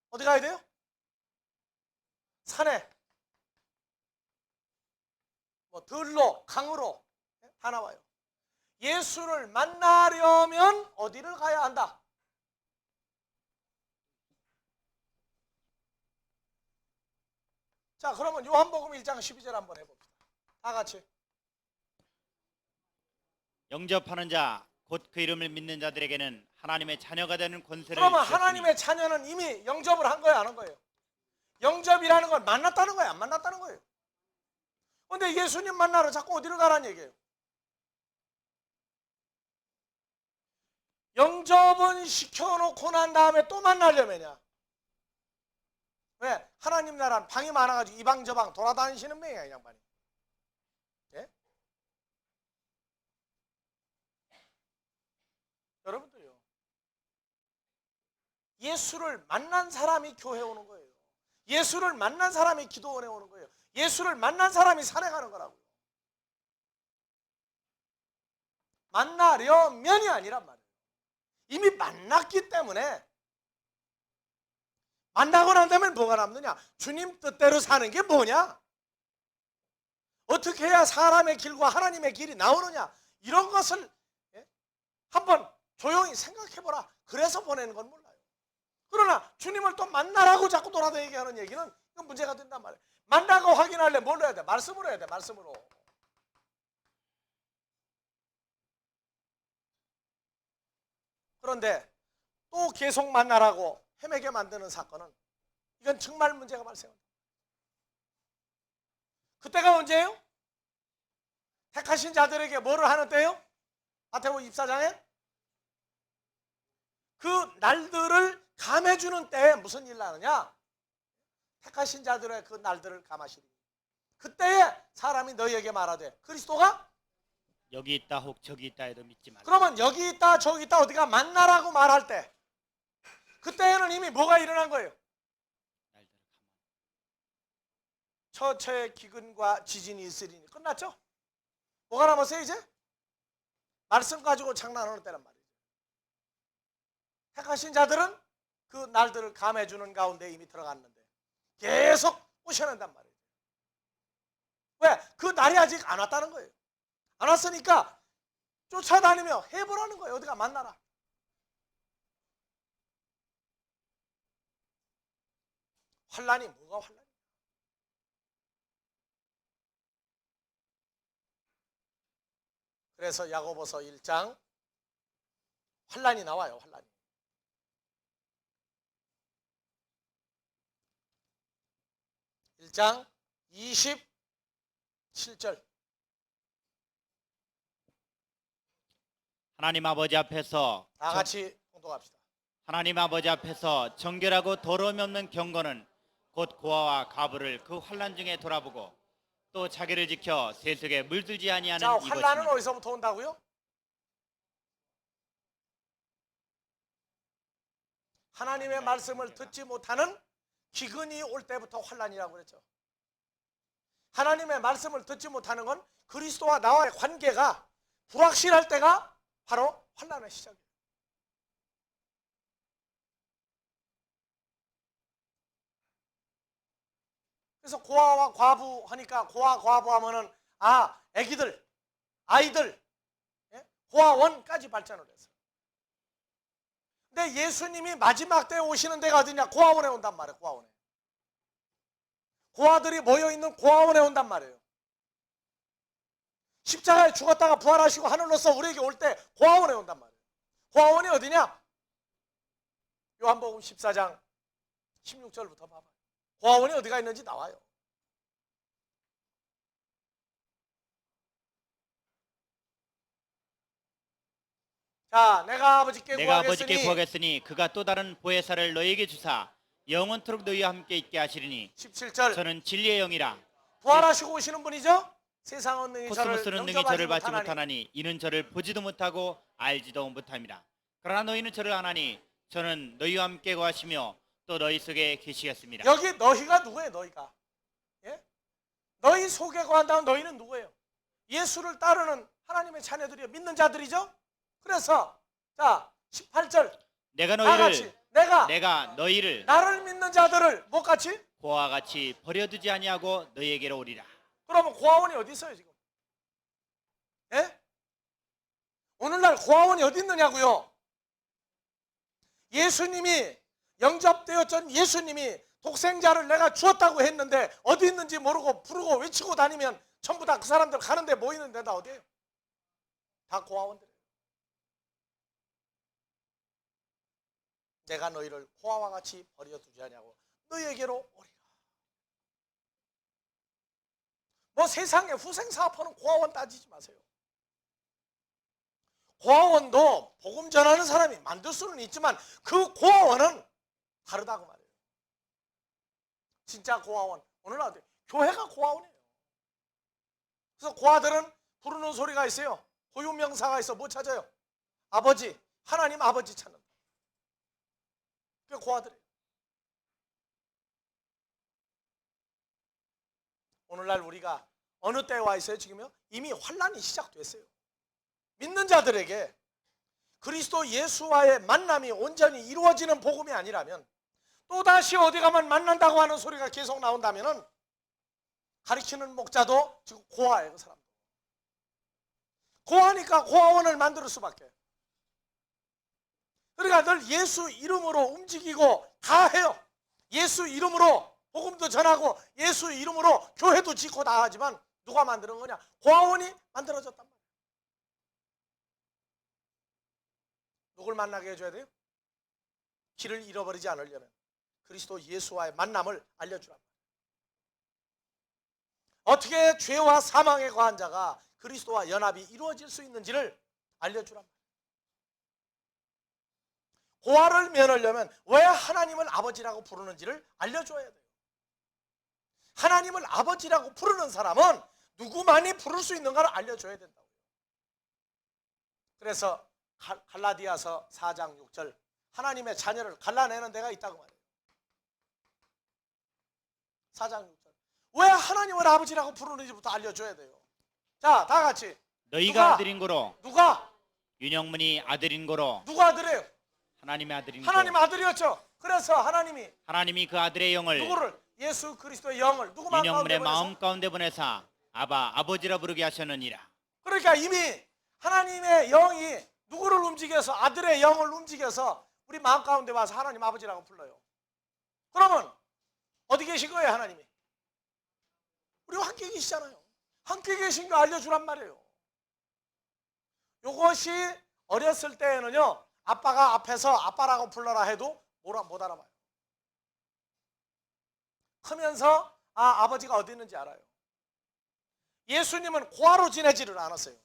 어디 가야 돼요? 산에. 뭐 들로, 강으로 다 나와요. 예수를 만나려면 어디를 가야 한다? 자, 그러면 요한복음 1장 12절 한번 해봅시다. 다 같이. 영접하는 자 곧 그 이름을 믿는 자들에게는 하나님의 자녀가 되는 권세를 그러면 주셨으니 하나님의 자녀는 이미 영접을 한 거예요, 안 한 거예요? 영접이라는 건 만났다는 거예요, 안 만났다는 거예요? 근데 예수님 만나러 자꾸 어디로 가라는 얘기예요? 영접은 시켜놓고 난 다음에 또 만나려면야. 왜? 하나님 나라는 방이 많아가지고 이방 저방 돌아다니시는 분이야, 이 양반이. 예? 여러분들요, 예수를 만난 사람이 교회 오는 거예요. 예수를 만난 사람이 기도원에 오는 거예요. 예수를 만난 사람이 산에 가는 거라고요. 만나려면이 아니란 말이에요. 이미 만났기 때문에. 만나고 난 다음에 뭐가 남느냐? 주님 뜻대로 사는 게 뭐냐? 어떻게 해야 사람의 길과 하나님의 길이 나오느냐? 이런 것을 한번 조용히 생각해보라. 그래서 보내는 건 몰라요. 그러나 주님을 또 만나라고 자꾸 돌아다니게 하는 얘기는 이건 문제가 된단 말이에요. 만나고 확인하려면 뭘로 해야 돼? 말씀으로 해야 돼. 말씀으로. 그런데 또 계속 만나라고 헤매게 만드는 사건은 이건 정말 문제가 발생합니다. 그때가 언제예요? 택하신 자들에게 뭐를 하는 때요? 마태복음 24장에 그 날들을 감해주는 때에 무슨 일을 하느냐? 택하신 자들의 그 날들을 감하시리. 그때에 사람이 너희에게 말하되 그리스도가 여기 있다 혹 저기 있다 해도 믿지 말라. 그러면 여기 있다 저기 있다 어디가 만나라고 말할 때 그때에는 이미 뭐가 일어난 거예요? 처처의 기근과 지진이 있으리니 끝났죠? 뭐가 남았어요 이제? 말씀 가지고 장난하는 때란 말이에요. 택하신 자들은 그 날들을 감해주는 가운데 이미 들어갔는데 계속 오셔낸단 말이에요. 왜? 그 날이 아직 안 왔다는 거예요. 안 왔으니까 쫓아다니며 해보라는 거예요. 어디가 만나라. 환란이 뭐가 환란이야? 그래서 야고보서 1장 환란이 나와요. 환란이. 1장 27절. 하나님 아버지 앞에서 다 같이 공독합시다. 하나님 아버지 앞에서 정결하고 더러움이 없는 경건은 곧 고아와 가부를 그 환난 중에 돌아보고 또 자기를 지켜 세속에 물들지 아니하는 자, 환란은 이것입니다. 어디서부터 온다고요? 하나님의 말씀을 듣지 못하는 기근이 올 때부터 환란이라고 그랬죠. 하나님의 말씀을 듣지 못하는 건 그리스도와 나와의 관계가 불확실할 때가 바로 환란의 시작이에요. 그래서 고아와 과부 하니까 고아 과부 하면은 애기들, 아이들, 고아원까지 발전을 했어요. 근데 예수님이 마지막 때에 오시는 데가 어디냐? 고아원에 온단 말이에요. 고아원에. 고아들이 모여있는 고아원에 온단 말이에요. 십자가에 죽었다가 부활하시고 하늘로서 우리에게 올 때 고아원에 온단 말이에요. 고아원이 어디냐? 요한복음 14장 16절부터 봐봐요. 고아원이 어디가 있는지 나와요. 자, 내가 아버지께 구하겠으니 그가 또 다른 보혜사를 너희에게 주사 영원토록 너희와 함께 있게 하시리니 17절. 저는 진리의 영이라. 부활하시고 오시는 분이죠? 세상은 능히 코스모스는 능히 영접하지 저를 받지 못하나니. 못하나니 이는 저를 보지도 못하고 알지도 못합니다. 그러나 너희는 저를 아나니 저는 너희와 함께 거하시며 또 너희 속에 계시겠습니다. 여기 너희가 누구예요? 너희가. 예? 너희 속에 거한다면 너희는 누구예요? 예수를 따르는 하나님의 자녀들이요. 믿는 자들이죠? 그래서 자 18절 내가 너희를 나를 믿는 자들을 뭐같이? 고아와 같이 버려두지 아니하고 너희에게로 오리라. 그러면 고아원이 어디 있어요 지금? 예? 오늘날 고아원이 어디 있느냐고요? 예수님이 영접되었던 예수님이 독생자를 내가 주었다고 했는데 어디 있는지 모르고 부르고 외치고 다니면 전부 다 그 사람들 가는데 모이는 데다 어디예요? 다 고아원들이에요. 내가 너희를 고아와 같이 버려두지 아니하고 너희에게로 오리라. 뭐 세상에 후생사업하는 고아원 따지지 마세요. 고아원도 복음 전하는 사람이 만들 수는 있지만 그 고아원은 다르다고 말이에요. 진짜 고아원, 오늘 어디 교회가 고아원이에요. 그래서 고아들은 부르는 소리가 있어요. 고유명사가 있어. 뭐 찾아요? 아버지, 하나님 아버지 찾는다. 그게 고아들이에요. 오늘날 우리가 어느 때에 와 있어요? 지금요? 이미 환란이 시작됐어요. 믿는 자들에게 그리스도 예수와의 만남이 온전히 이루어지는 복음이 아니라면 또다시 어디 가면 만난다고 하는 소리가 계속 나온다면 가르치는 목자도 지금 고아예요. 그 사람 고아니까 고아원을 만들 수밖에. 그러니까 늘 예수 이름으로 움직이고 다 해요. 예수 이름으로 복음도 전하고 예수 이름으로 교회도 짓고 다 하지만 누가 만드는 거냐? 고아원이 만들어졌단 말이에요. 누굴 만나게 해줘야 돼요? 길을 잃어버리지 않으려면 그리스도 예수와의 만남을 알려주란 말이에요. 어떻게 죄와 사망에 거한 자가 그리스도와 연합이 이루어질 수 있는지를 알려주란 말이에요. 고아를 면하려면 왜 하나님을 아버지라고 부르는지를 알려줘야 돼요. 하나님을 아버지라고 부르는 사람은 누구만이 부를 수 있는가를 알려줘야 된다고요. 그래서 갈라디아서 4장 6절 하나님의 자녀를 갈라내는 데가 있다고 말해요. 4장 6절 왜 하나님을 아버지라고 부르는지부터 알려줘야 돼요. 자, 다 같이 너희가 아들인 거로 누가? 윤영문이 아들인 거로 누가 아들이에요? 하나님의 아들인 하나님 거로 아들이었죠. 그래서 하나님이 그 아들의 영을 누구를? 예수 그리스도의 영을 누구 마음 가운데 윤영문의 보내서? 마음 가운데 보내사 아버지라 부르게 하셨느니라. 그러니까 이미 하나님의 영이 누구를 움직여서 아들의 영을 움직여서 우리 마음 가운데 와서 하나님 아버지라고 불러요. 그러면 어디 계신 거예요? 하나님이 우리와 함께 계시잖아요. 함께 계신 거 알려주란 말이에요. 이것이 어렸을 때에는요 아빠가 앞에서 아빠라고 불러라 해도 못 알아봐요. 크면서 아버지가 어디 있는지 알아요. 예수님은 고아로 지내지를 않았어요.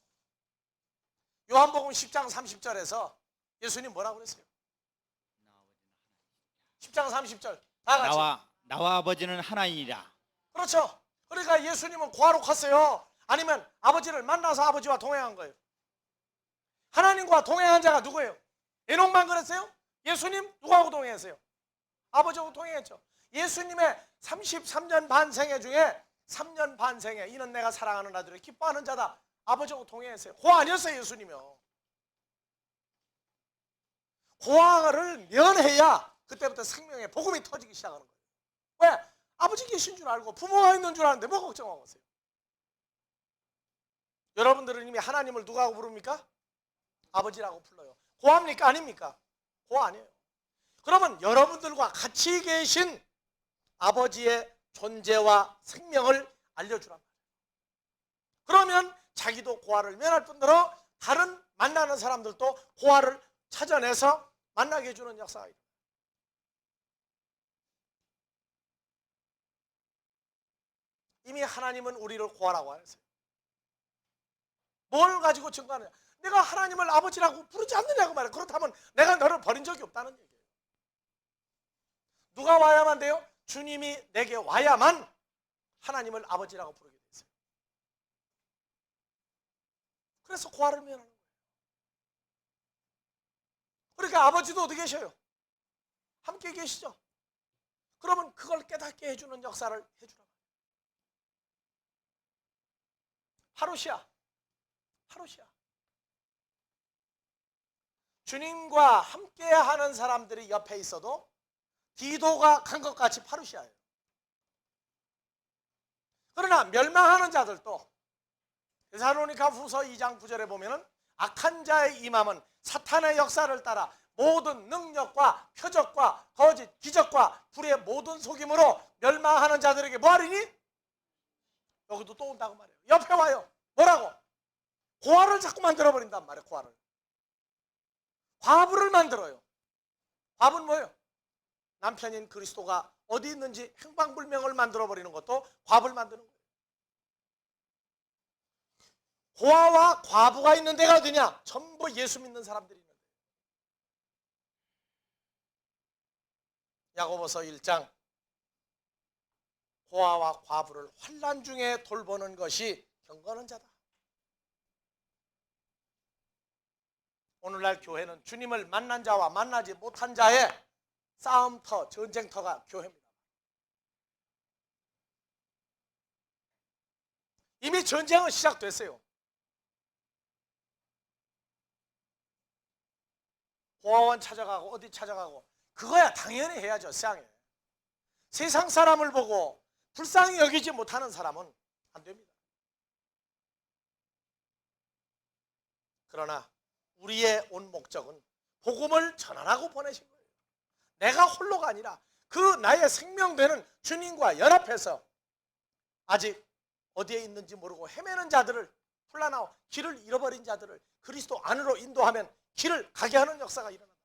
요한복음 10장 30절에서 예수님 뭐라고 그랬어요? 10장 30절 다 같이 나와 아버지는 하나이니라. 그렇죠. 그러니까 예수님은 고아로 컸어요. 아니면 아버지를 만나서 아버지와 동행한 거예요. 하나님과 동행한 자가 누구예요? 에녹만 그랬어요? 예수님 누구하고 동행했어요? 아버지하고 동행했죠. 예수님의 33년 반 생애 중에 3년 반 생애 이는 내가 사랑하는 아들을 기뻐하는 자다. 아버지하고 동행했어요. 고아 아니었어요. 예수님이요. 고아를 면해야 그때부터 생명의 복음이 터지기 시작하는 거예요. 왜? 아버지 계신 줄 알고 부모가 있는 줄 아는데 뭐 걱정하고 있어요? 여러분들은 이미 하나님을 누가 부릅니까? 아버지라고 불러요. 고아입니까? 아닙니까? 고아 아니에요. 그러면 여러분들과 같이 계신 아버지의 존재와 생명을 알려주란 말이에요. 그러면 자기도 고아를 면할 뿐더러 다른 만나는 사람들도 고아를 찾아내서 만나게 해주는 역사가 있다. 이미 하나님은 우리를 고아라고 하셨어요. 뭘 가지고 증거하느냐? 내가 하나님을 아버지라고 부르지 않느냐고 말해요. 그렇다면 내가 너를 버린 적이 없다는 얘기예요. 누가 와야만 돼요? 주님이 내게 와야만 하나님을 아버지라고 부르게 돼 있어요. 그래서 고아를 면하는 거예요. 그러니까 아버지도 어디 계셔요? 함께 계시죠? 그러면 그걸 깨닫게 해주는 역사를 해주라. 파루시아. 주님과 함께하는 사람들이 옆에 있어도 디도가 간 것 같이 파루시아예요. 그러나 멸망하는 자들도 데살로니가 후서 2장 9절에 보면은 악한 자의 임함은 사탄의 역사를 따라 모든 능력과 표적과 거짓 기적과 불의 모든 속임으로 멸망하는 자들에게 뭐하리니? 여기도 또 온다고 말해요. 옆에 와요. 뭐라고? 고아를 자꾸 만들어버린단 말이에요. 고아를. 과부를 만들어요. 과부는 뭐예요? 남편인 그리스도가 어디 있는지 행방불명을 만들어버리는 것도 과부를 만드는 거예요. 고아와 과부가 있는 데가 어디냐? 전부 예수 믿는 사람들이 있는 데예요. 야고보서 1장 고아와 과부를 환난 중에 돌보는 것이 경건한 자다. 오늘날 교회는 주님을 만난 자와 만나지 못한 자의 싸움터, 전쟁터가 교회입니다. 이미 전쟁은 시작됐어요. 고아원 찾아가고 어디 찾아가고 그거야 당연히 해야죠. 세상 사람을 보고 불쌍히 여기지 못하는 사람은 안 됩니다. 그러나 우리의 온 목적은 복음을 전하라고 보내신 거예요. 내가 홀로가 아니라 그 나의 생명되는 주님과 연합해서 아직 어디에 있는지 모르고 헤매는 자들을 풀어나와 길을 잃어버린 자들을 그리스도 안으로 인도하면 길을 가게 하는 역사가 일어납니다.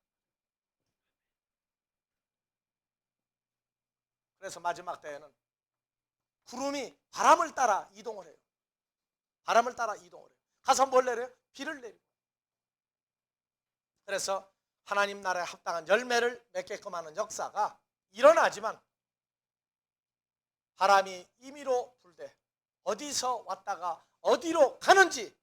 그래서 마지막 때에는 구름이 바람을 따라 이동을 해요. 바람을 따라 이동을 해요. 가서 뭘 내려요? 비를 내리고. 그래서 하나님 나라에 합당한 열매를 맺게끔 하는 역사가 일어나지만 바람이 임의로 불되 어디서 왔다가 어디로 가는지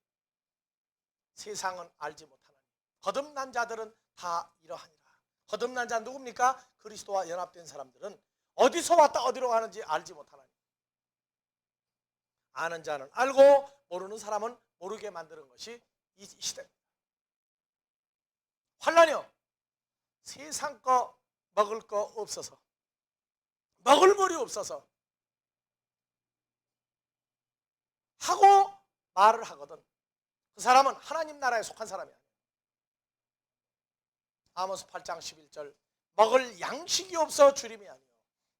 세상은 알지 못하나니 거듭난 자들은 다 이러하니라. 거듭난 자 누굽니까? 그리스도와 연합된 사람들은 어디서 왔다 어디로 가는지 알지 못하나니 아는 자는 알고 모르는 사람은 모르게 만드는 것이 이 시대입니다. 환난이요, 세상 거 먹을 거 없어서 먹을 물이 없어서 하고 말을 하거든 그 사람은 하나님 나라에 속한 사람이 아니에요. 아모스 8장 11절 먹을 양식이 없어 주림이 아니요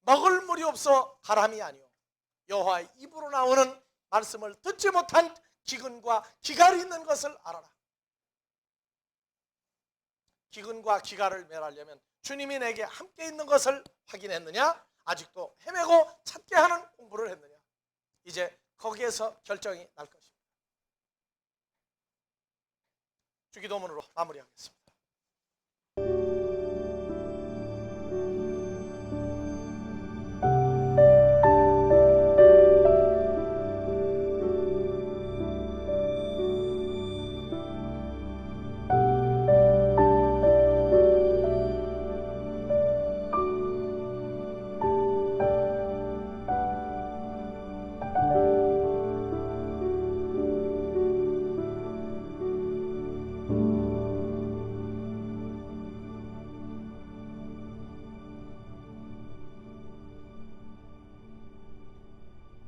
먹을 물이 없어 가람이 아니요 여호와의 입으로 나오는 말씀을 듣지 못한 기근과 기갈이 있는 것을 알아라. 기근과 기갈을 멸하려면 주님이 내게 함께 있는 것을 확인했느냐? 아직도 헤매고 찾게 하는 공부를 했느냐? 이제 거기에서 결정이 날 것입니다. 주기도문으로 마무리하겠습니다.